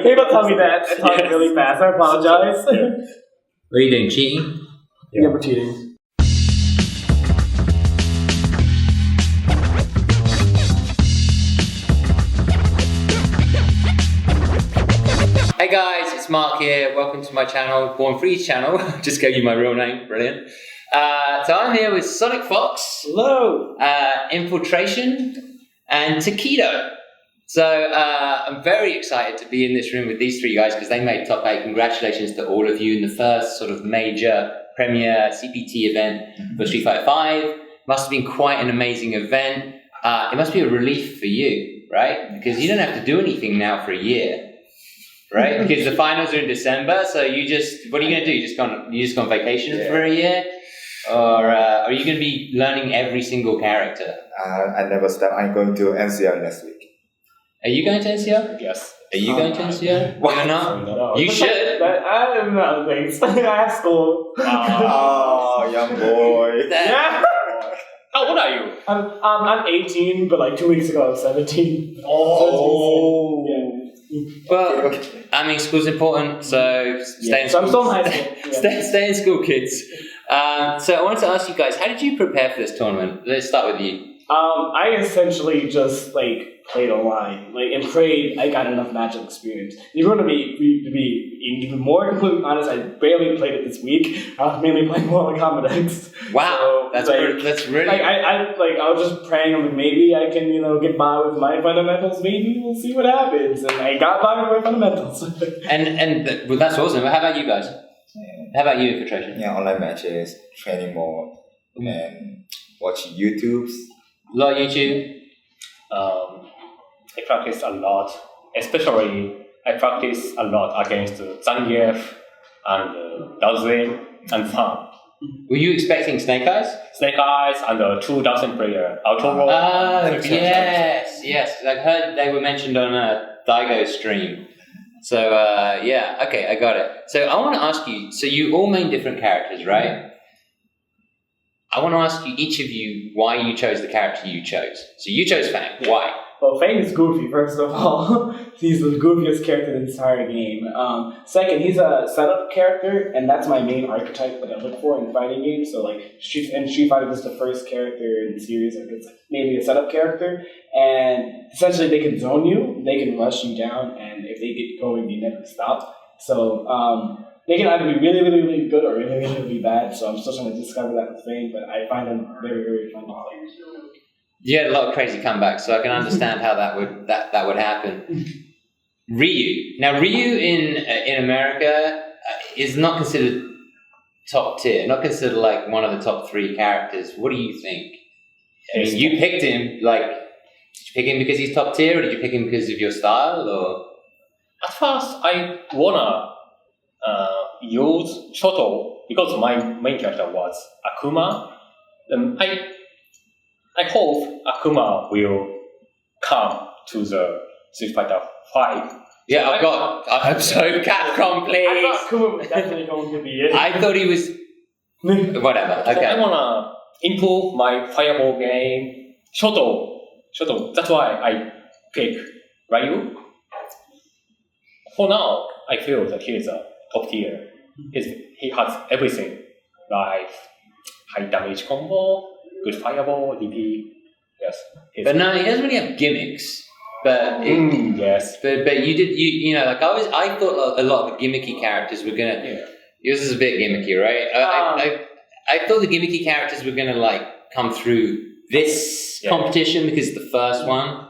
People tell me that I talk really fast. I apologize. What are you doing? Cheating? Yeah, we're cheating. Hey guys, it's Mark here. Welcome to my channel, BornFree's channel. Just gave you my real name, brilliant. So I'm here with SonicFox. Hello. Infiltration and Tokido. So I'm very excited to be in this room with these three guys because they made top 8. Congratulations to all of you in the first sort of major premier CPT event for Street Fighter 5. Must have been quite an amazing event. It must be a relief for you, right? Because you don't have to do anything now for a year. Right, because the finals are in December, so what are you going to do? You just go on vacation for a year, or are you going to be learning every single character? I never start. I'm going to NCR next week. Are you going to NCR? Yes. Are you going to NCR? Why You're not? No. You should. I don't know. Thanks. I have school. Oh, young boy. Yeah. How old are you? I'm 18, but like 2 weeks ago I was 17. Oh. Yeah. Well, I mean, school's important, so stay in So school. I'm still in high school. Yeah. Stay in school, kids. So I wanted to ask you guys, how did you prepare for this tournament? Let's start with you. I essentially just played online, and prayed I got enough matchup experience. You're going to be even more completely honest. I barely played it this week. I was mainly playing Mortal Kombat X. Wow, So, that's really. I was just praying. I'm like, maybe I can get by with my fundamentals. Maybe we'll see what happens. And I got by with my fundamentals. Well, that's awesome. How about you guys? How about you, Infiltration? Yeah, online matches, training mode, and watching YouTubes. A lot of YouTube. I practice a lot, especially I practice a lot against Zangief and Dawson and F.A.N.G. Were you expecting Snake Eyes? Snake Eyes and 2,000 player, Auto Roll. Yes. I heard they were mentioned on a Daigo stream. So, okay, I got it. So I want to ask you, so you all main different characters, right? I want to ask you, each of you, why you chose the character you chose. So you chose F.A.N.G. Why? Well, F.A.N.G is goofy, first of all. He's the goofiest character in the entire game. Second, he's a setup character, and that's my main archetype that I look for in fighting games. So, Street Fighter is the first character in the series that's mainly a setup character. And essentially, they can zone you, they can rush you down, and if they get going, they never stop. So, they can either be really, really, really good or really, really, really bad. So I'm still trying to discover that with F.A.N.G, but I find them very, very fun to play. You had a lot of crazy comebacks, so I can understand how that would happen. Ryu. Now, Ryu in America is not considered top tier, not considered one of the top 3 characters. What do you think? I mean, you picked him, did you pick him because he's top tier, or did you pick him because of your style, or? At first, I wanna use Shoto because my main character was Akuma. I hope Akuma will come to the Street Fighter 5. Yeah, I hope so. Capcom, please. I thought Akuma was definitely going to be it. I thought he was. Whatever. Okay. So I wanna improve my fireball game. Shoto. That's why I pick Ryu. For now, I feel that he is a top tier. He has everything, like high damage combo, good fireball, DP. Yes. But no, he doesn't really have gimmicks. But yes. But you know, I thought a lot of the gimmicky characters were gonna. Yeah. Yours is a bit gimmicky, right? I thought the gimmicky characters were gonna come through this competition because it's the first one.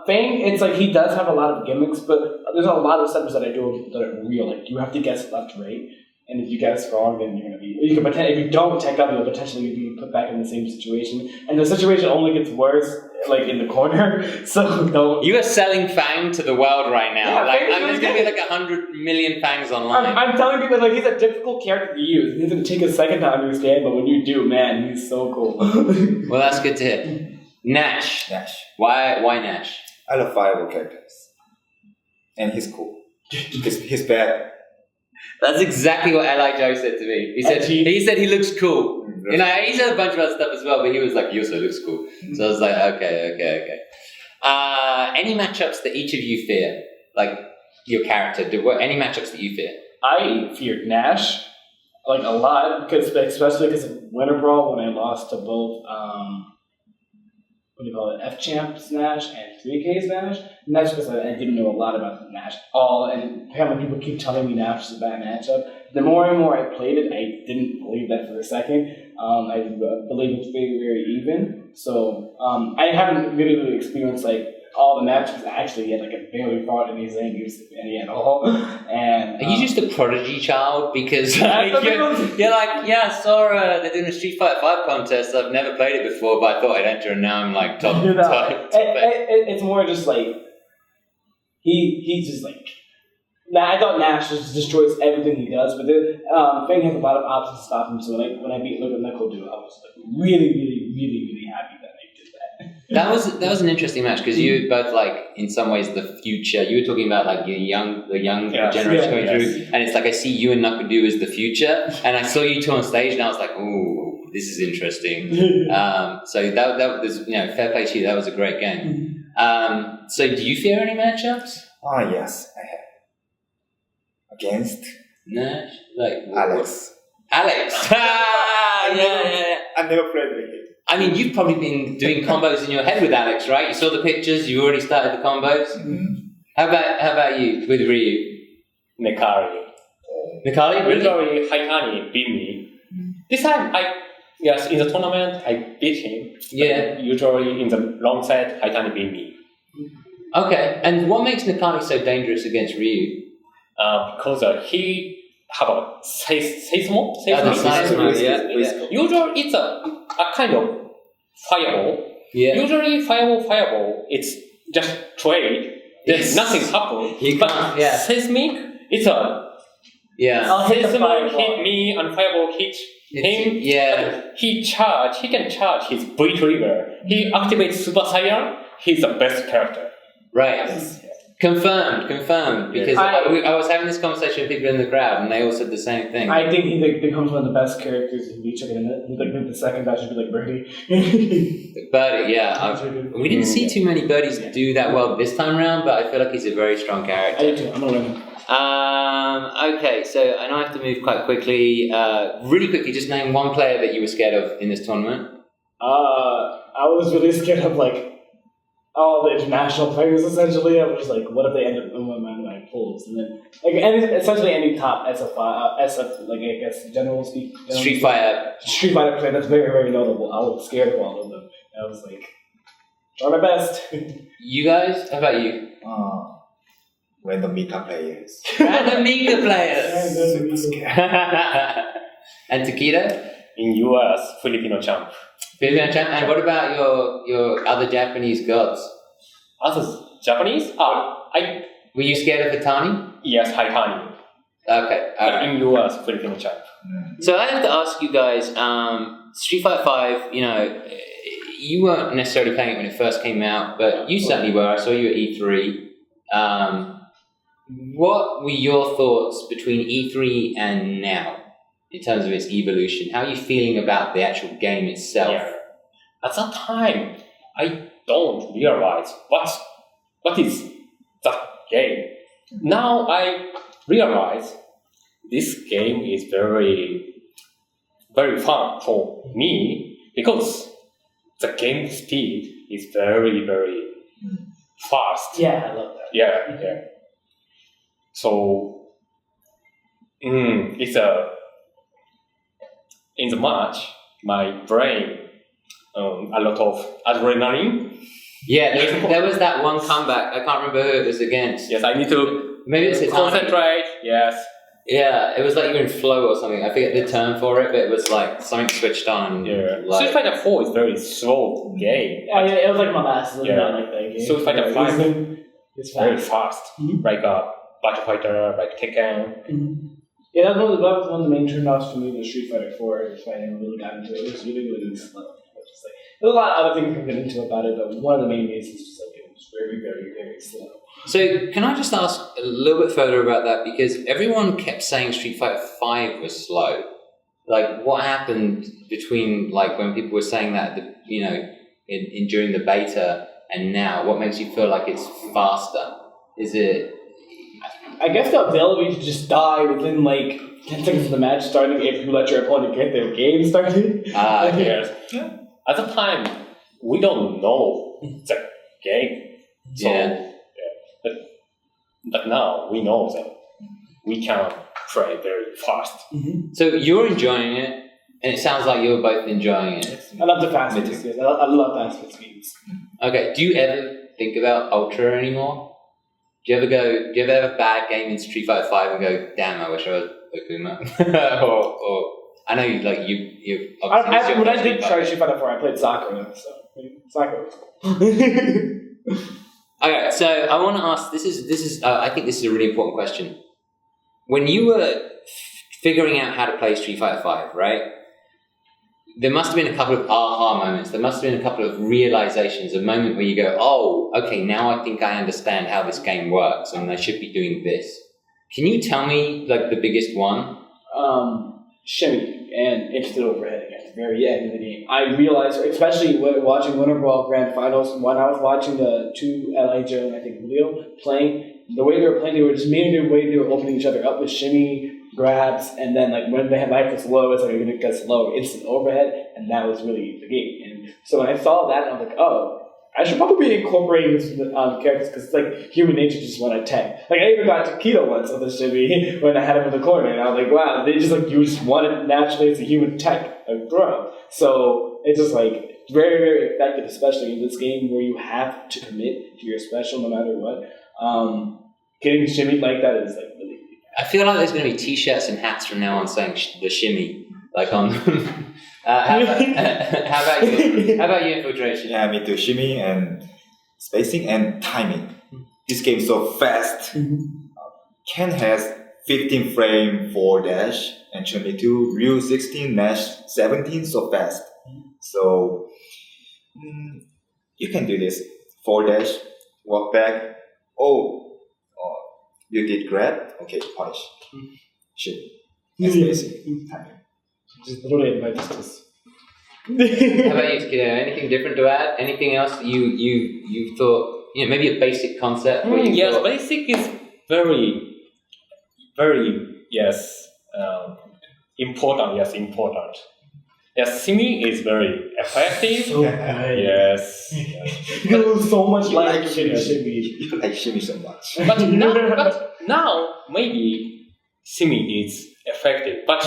F.A.G, it's he does have a lot of gimmicks, but there's a lot of setups that I do that are real. You have to guess left, right, and if you guess wrong, then you're gonna be. If you don't tech up, you'll potentially be put back in the same situation, and the situation only gets worse, in the corner. So don't. You are selling F.A.N.G to the world right now. Yeah, there's gonna be 100 million F.A.N.Gs online. I'm telling people he's a difficult character to use. He's gonna take a second to understand, but when you do, man, he's so cool. Well, that's good to hear. Nash. Why Nash? I love fireball characters. And he's cool. He's bad. That's exactly what L.I. Joe said to me. He said he looks cool. He said a bunch of other stuff as well, but he was like, he also looks cool. So I was like, okay. Any matchups that each of you fear? your character? Any matchups that you fear? I feared Nash like a lot because especially because of Winter Brawl when I lost to both what do you call it, F-Champs Nash and 3Ks Nash. And that's because I didn't know a lot about Nash at all. And apparently people keep telling me Nash is a bad matchup. The more and more I played it, I didn't believe that for a second. I believe it's very, very even. So I haven't really experienced like all the matchups. Actually, yet like I barely fought any Zangiefs, if any at all. And are you just a prodigy child? Because like, you're like, yeah, I saw they're doing a Street Fighter 5 contest. I've never played it before, but I thought I'd enter, and now I'm like top. It's more just like he's just like. Nah, I thought Nash just destroys everything he does, but then F.A.N.G has a lot of options to stop him. So like when I beat Necalli, I was like really, really, really, really happy that I did that. That was an interesting match because you were both like in some ways the future. You were talking about like the young generation going through, and it's like I see you and Nakadu as the future, and I saw you two on stage, and I was like, ooh, this is interesting. So that was fair play to you. That was a great game. So do you fear any matchups? Oh yes, I have. Against Nash, like Alex. Alex. Yeah. I never played with him. I mean, you've probably been doing combos in your head with Alex, right? You saw the pictures. You already started the combos. Mm-hmm. How about you with Ryu? Necalli. Necalli, really? Usually Haitani beat me. This time, in the tournament, I beat him. Yeah. Usually in the long set, Haitani beat me. Okay, and what makes Necalli so dangerous against Ryu? Because he have a seismo. Yeah. Usually it's a kind of fireball. Yeah. Usually fireball, it's just trade. There's nothing happen. But seismic, it's a seismo hit me and fireball hit him. Yeah. He can charge his V trigger. He activates Super Saiyan. He's the best character. Right. Yes. Confirmed. Because I was having this conversation with people in the crowd, and they all said the same thing. I think he becomes one of the best characters in Bleach. He's like the second guy should be like Birdie. Birdie, yeah. We didn't see too many birdies do that well this time around, but I feel like he's a very strong character. I do too. I'm gonna win him. Okay, so I know I have to move quite quickly. Really quickly, just name one player that you were scared of in this tournament. I was really scared of like all the international players. Essentially, I was like, what if they end up in one of my pools? And then essentially any top SF like I guess general speak. Street Fighter player that's very, very notable. I was scared of all of them. I was like, try my best. You guys, how about you? Random Mika players. Random Mika players. Super scared. And Tokido? In US, Filipino champ. And what about your other Japanese gods? Other Japanese? Were you scared of Haitani? Yes, Haitani. Okay, alright. In US, Filipino champ. So I have to ask you guys, Street Fighter 5, you weren't necessarily playing it when it first came out, but you certainly were. I saw you at E3. What were your thoughts between E3 and now? In terms of its evolution, how are you feeling about the actual game itself? Yeah. At that time, I don't realize what is that game. Now I realize this game is very, very fun for me because the game speed is very, very fast. Yeah, I love that. Yeah. So, in the match, my brain, a lot of adrenaline. Yeah, there was that one comeback. I can't remember who it was against. Yes, I need to concentrate. Yes. Yeah, it was like you were in flow or something. I forget the term for it, but it was like something switched on. Yeah. Like, Street Fighter 4 is very slow game. Yeah, it was like my last. Like that game. Street Fighter 5 is very fast. Mm-hmm. Like Battle Fighter, like Tekken. Mm-hmm. Yeah, that was one of the main turn-offs for me with Street Fighter 4. If I never really got into it, it was really slow. There's a lot of other things I can get into about it, but one of the main reasons is just like it was very, very, very slow. So can I just ask a little bit further about that? Because everyone kept saying Street Fighter 5 was slow. Like, what happened between like when people were saying that, in during the beta and now? What makes you feel like it's faster? Is it? I guess the ability to just die within like 10 seconds of the match starting if you let your opponent get their game started. Yes. At the time, we don't know the game. So, But now we know that we can play very fast. So you're enjoying it, and it sounds like you're both enjoying it. I love the fast-paced games. I love fast-paced games. Okay, do you ever think about Ultra anymore? Do you ever have a bad game in Street Fighter 5 and go, damn, I wish I was Okuma? or I know you obviously when I did try Street Fighter 4, I played Sakura, so Sakura was cool. Okay, so I want to ask. This is. I think this is a really important question. When you were figuring out how to play Street Fighter 5, right? There must have been a couple of aha moments. There must have been a couple of realizations. A moment where you go, "Oh, okay, now I think I understand how this game works, and I should be doing this." Can you tell me like the biggest one? Shimmy and instant overheading at the very end of the game. I realized, especially when watching Winter Brawl Grand Finals, when I was watching the two LA Joe and I think Julio playing, the way they were playing, they were just making the way they were opening each other up with shimmy, grabs, and then like when they had life was low, it's like you're gonna get slow, instant overhead, and that was really the game. And so when I saw that, I was like, oh, I should probably be incorporating this characters because it's like human nature just want to attack. Like I even got Tokido once with the shimmy when I had him in the corner, and I was like, wow, they just like you just want it naturally as a human tech, a throw. So it's just like very, very effective, especially in this game where you have to commit to your special no matter what. Getting shimmy like that is like really. I feel like there's going to be T-shirts and hats from now on saying the shimmy, like on. How about you? How about you, Infiltration? Yeah, me too. Shimmy and spacing and timing. This game is so fast. Ken has 15 frame 4 dash and Chun-Li 2, Ryu 16, Nash 17, so fast. So you can do this. 4 dash, walk back. You did grab. Okay, punish. Shimmy. And spacing. Timing. Just literally my distance. How about you, Tokido? Anything different to add? Anything else you thought? Maybe a basic concept. Yes, basic is very, very important. Yes, important. Yes, shimmy is very effective. So good. Yes. You know so much like shimmy. shimmy. You like shimmy so much. But now maybe shimmy is effective. But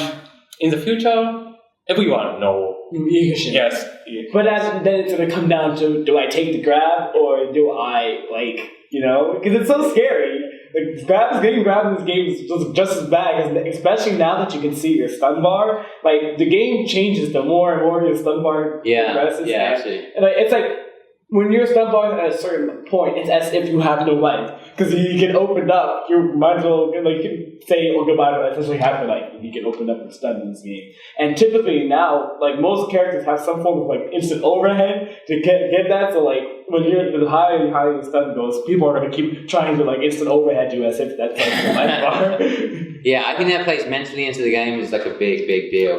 in the future, everyone know. Yes. But then it's going to come down to, do I take the grab or do I, because it's so scary. Like, getting grabbed in this game is just as bad, especially now that you can see your stun bar. Like, the game changes the more and more your stun bar progresses. Yeah, actually. And it's like, when your stun bar at a certain point, it's as if you have no life. Because you get opened up, you might as well, you can say goodbye to essentially half your life. You get opened up and stunned in this game. And typically now, most characters have some form of instant overhead to get that. So when the higher and higher the stun goes, people are going to keep trying to instant overhead you as if that's the life bar. Yeah, I think that plays mentally into the game is a big, big deal.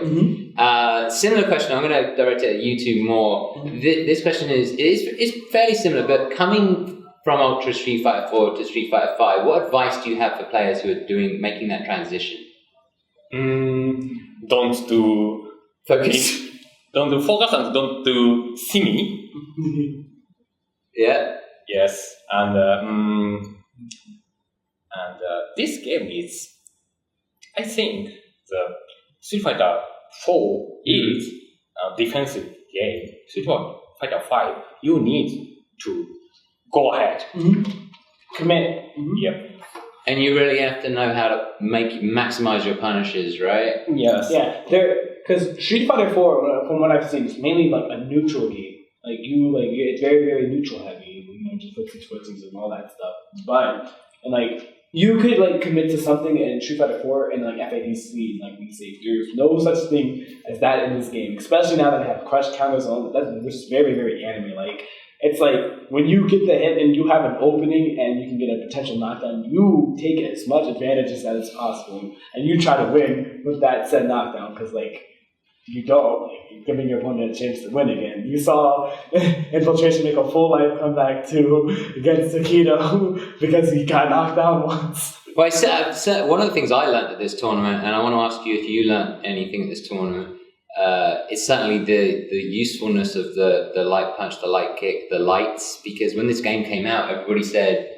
Similar question. I'm going to direct it at you two more. This question is fairly similar, but coming from Ultra Street Fighter 4 to Street Fighter 5, what advice do you have for players who are making that transition? Don't do focus. Don't do focus and don't do shimmy. Yeah. Yes, and this game is, I think, the Street Fighter 4 is a defensive game. Street Fighter 5, you need to go ahead. Commit. Yep. And you really have to know how to maximize your punishes, right? Yes. Yeah, because Street Fighter 4, from what I've seen, is mainly a neutral game. It's very, very neutral heavy. Just footsies and all that stuff. But you could commit to something in Street Fighter 4 and F.A.N.G speed, we say. There's no such thing as that in this game, especially now that I have crush counters on. That's just very, very anime. It's when you get the hit and you have an opening and you can get a potential knockdown, you take as much advantage as possible and you try to win with that said knockdown because you don't, you're giving your opponent a chance to win again. You saw Infiltration make a full life comeback against Tokido because he got knocked down once. Well, one of the things I learned at this tournament, and I want to ask you if you learned anything at this tournament, is certainly the usefulness of the light punch, the light kick, the lights. Because when this game came out, everybody said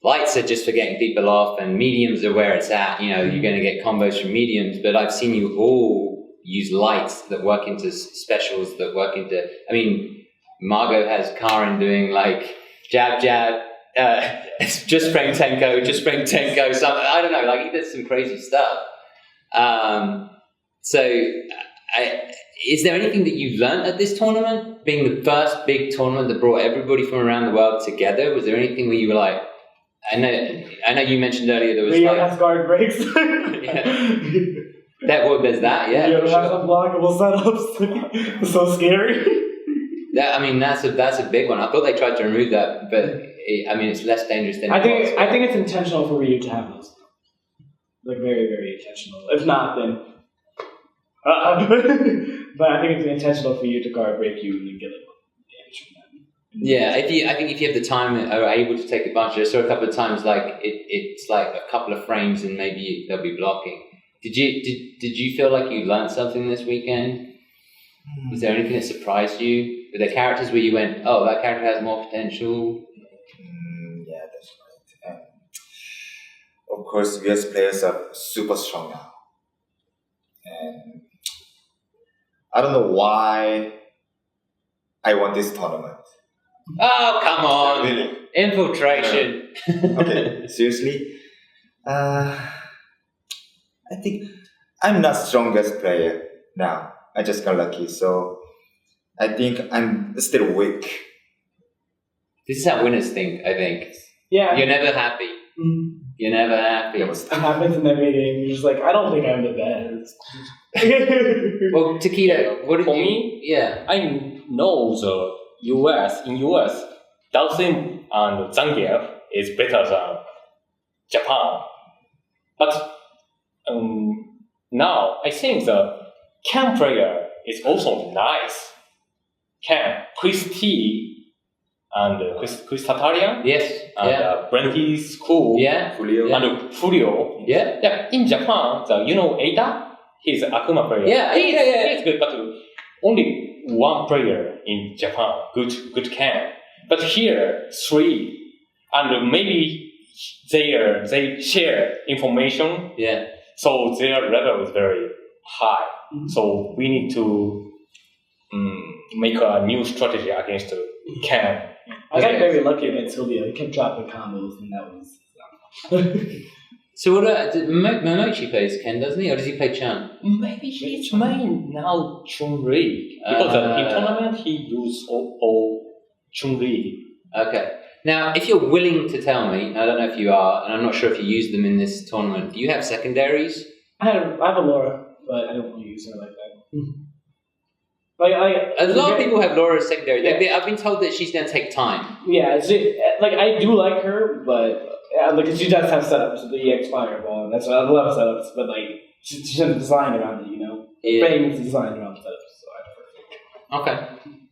lights are just for getting people off, and mediums are where it's at. You know, you're going to get combos from mediums. But I've seen you all use lights that work into specials, that work into. I mean, Mago has Karin doing like jab, jab. Just frame Tenko, something, I don't know, like he does some crazy stuff. Is there anything that you've learned at this tournament? Being the first big tournament that brought everybody from around the world together, was there anything where you were like, I know you mentioned earlier there was Rio has guard breaks. There's that, yeah. Rio has unblockable setups. So scary. That's a big one. I thought they tried to remove that, but it's less dangerous than I think it's intentional for Ryu to have those. Like very, very intentional. If not, then. But I think it's intentional for you to guard break you and then get damage from that. Yeah, I think if you have the time and are able to take advantage, I saw a couple of times like it's like a couple of frames and maybe they'll be blocking. Did you feel like you learned something this weekend? Was there anything that surprised you? Were there characters where you went, oh, that character has more potential? Yeah, that's right. And of course, US players are super strong now. And I don't know why I won this tournament. Oh, come on. Really? Infiltration. Okay, seriously? I think I'm not strongest player now. I just got lucky, so I think I'm still weak. This is how winners think, I think. Yeah. You're never happy. Mm-hmm. You're never happy. It happens in every game. You're just like, I don't think I'm the best. Well, Tokido, what did For you... me, Yeah. I know the US, Dalsim and Zangief is better than Japan. But now I think the Ken player is also nice. Ken, Chris T and Chris Tatarian. Yes. And brenttiscool. Yeah. Julio. And Furio. Yeah. Yeah. In Japan, Eita, he's an Akuma player. Yeah. He's good, but only one player in Japan, good Ken. But here, 3. And maybe they share information. Yeah. So their level is very high. Mm-hmm. So we need to make a new strategy against Ken. I got very lucky against Sylvia. He kept dropping combos, and that was. So what? Momochi plays Ken, doesn't he, or does he play Chun? Maybe he's main now Chun-Li because in tournament he used all Chun-Li. Okay. Now, if you're willing to tell me, I don't know if you are, and I'm not sure if you use them in this tournament. Do you have secondaries? I have a Laura, but I don't really use her like that. A lot of people have Laura as secondary. Yeah. I've been told that she's going to take time. Yeah, I do like her, but she does have setups, the EX Fireball, and that's I love setups, but she shouldn't design around it, you know? Yeah. Frame is designed around setups, so I prefer it. Okay.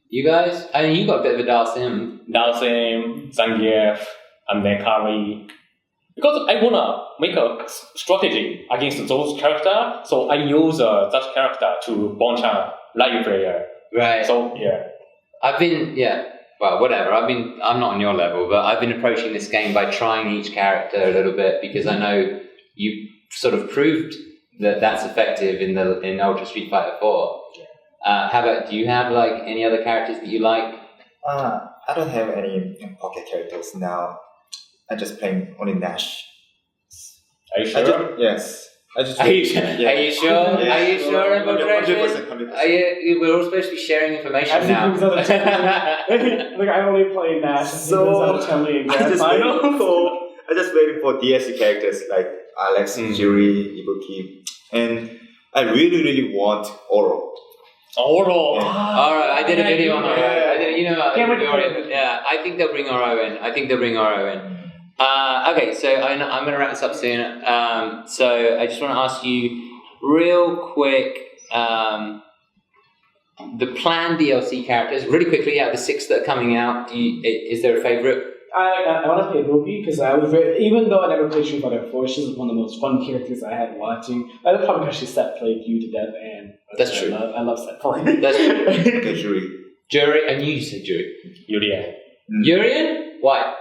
You guys? I mean, you got a bit of a Dalsim. Dalsim, Zangief, and Necalli. Because I wanna make a strategy against those characters, so I use that character to Bonchan live player. Right. So yeah. Well, whatever. I'm not on your level, but I've been approaching this game by trying each character a little bit because I know you sort of proved that that's effective in Ultra Street Fighter 4. How about, do you have any other characters that you like? I don't have any pocket characters now. I just play only Nash. Are you sure? Yes. Are you sure? Yeah. Are you sure? Yeah. Are you sure, Infiltration? 100%. We're all supposed to be sharing information now. I only play Nash. So I just waiting for DLC characters like Alex, Jiri, Ibuki, and I really, really want Oro. Oro. Yeah. All right, I did a video on Oro. Yeah. I think they'll bring Oro in. Okay, so I'm going to wrap this up soon. So I just want to ask you real quick, the planned DLC characters, really quickly, out of the 6 that are coming out, is there a favourite? I want to play Goofy because even though I never played Street Fighter 4, she's one of the most fun characters I had watching. I probably because she set played you to death, and That's true. I love set play. That's true. Okay, Jury. Jury, I knew you said jury. Yurian. Urian? Why?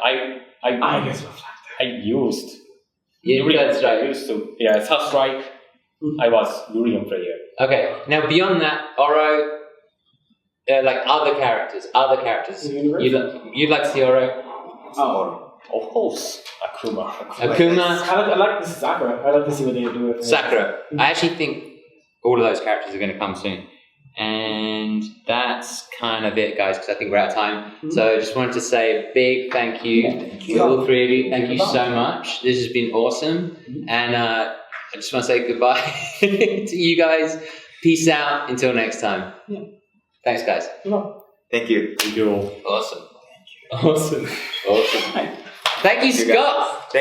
I guess we'll flag I used Yeah, that's I right. used to Third Strike. I was Yurian player. Okay, now beyond that, Oro, like other characters. In the universe? You'd like to see Oro? Oh. Of course, Akuma. Akuma, I like this Sakura. I like to see what they do with her. Sakura. I actually think all of those characters are going to come soon. And that's kind of it, guys, because I think we're out of time. So I just wanted to say a big thank you to all three of you. Thank you so much. This has been awesome. And I just want to say goodbye to you guys. Peace out. Until next time. Yeah. Thanks, guys. Thank you. Thank you. Awesome. Awesome. Awesome. Thank you, Scott.